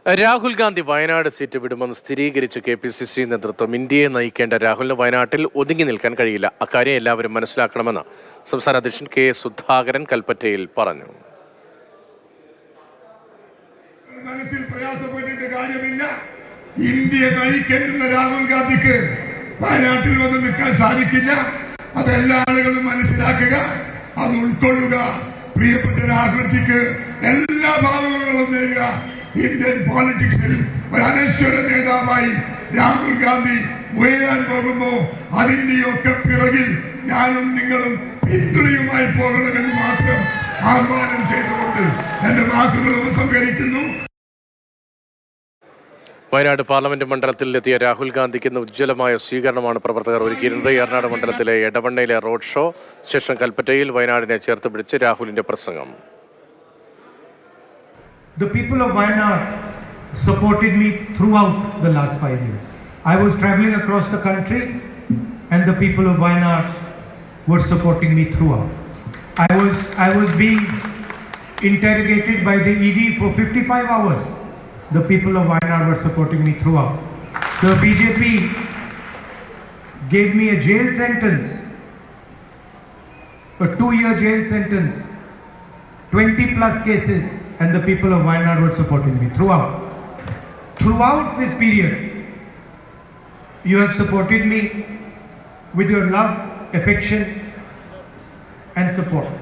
Rahul Gandhi Wayanad seat വിടുമെന്ന് സ്ഥിരീകരിച്ച് KPCC നേതൃത്വം. ഇന്ത്യയെ നയിക്കേണ്ട രാഹുലിന് വയനാട്ടിൽ ഒതുങ്ങി നിൽക്കാൻ കഴിയില്ല. അക്കാര്യം എല്ലാവരും മനസ്സിലാക്കണമെന്ന് സംസ്ഥാന അധ്യക്ഷൻ K. സുധാകരൻ കൽപ്പറ്റയിൽ പറഞ്ഞു. മനസ്സിൽ പ്രയാസപ്പെട്ടിട്ട് കാര്യമില്ല. ഇന്ത്യയെ നയിക്കേണ്ടുന്ന രാഹുൽ ഗാന്ധിക്ക് വയനാട്ടിൽ വന്ന് നിൽക്കാൻ സാധിക്കില്ല. അതെല്ലാ ആളുകളും മനസ്സിലാക്കുക, അത് ഉൾക്കൊള്ളുക. പ്രിയപ്പെട്ട രാഹുൽജിക്ക് എല്ലാ ഭാവങ്ങളും നേരുക. ഇന്ത്യൻ പോളിറ്റിക്സിൽ ഒരു അനശ്വര നേതാവായി രാഹുൽ ഗാന്ധി ഉയരാൻ പോകുമ്പോ അതിന്റെയൊക്കെ പിറകിൽ ഞാനും നിങ്ങളും പിന്തുണയുമായി പോകണമെന്ന് മാത്രം ആഹ്വാനം ചെയ്തുകൊണ്ട് എന്റെ വാക്കുകൾ ഉപസംഹരിക്കുന്നു. വയനാട് പാർലമെന്റ് മണ്ഡലത്തിലെത്തിയ രാഹുൽ ഗാന്ധിക്ക് ഇന്ന് ഉജ്ജ്വലമായ സ്വീകരണമാണ് പ്രവർത്തകർ ഒരുക്കിയിരുന്നത്. ഏറനാട് മണ്ഡലത്തിലെ എടവണ്ണയിലെ റോഡ് ഷോ ശേഷം കൽപ്പറ്റയിൽ വയനാടിനെ ചേർത്ത് പിടിച്ച് രാഹുലിന്റെ പ്രസംഗം. The people of Wayanad supported me throughout the last 5 years. I was traveling across the country and the people of Wayanad were supporting me throughout. I was being interrogated by the ED for 55 hours. The people of Wayanad were supporting me throughout. The BJP gave me a jail sentence, a 2-year jail sentence, 20 plus cases, and the people of Wayanad were supporting me throughout. Throughout this period, you have supported me with your love, affection, and support.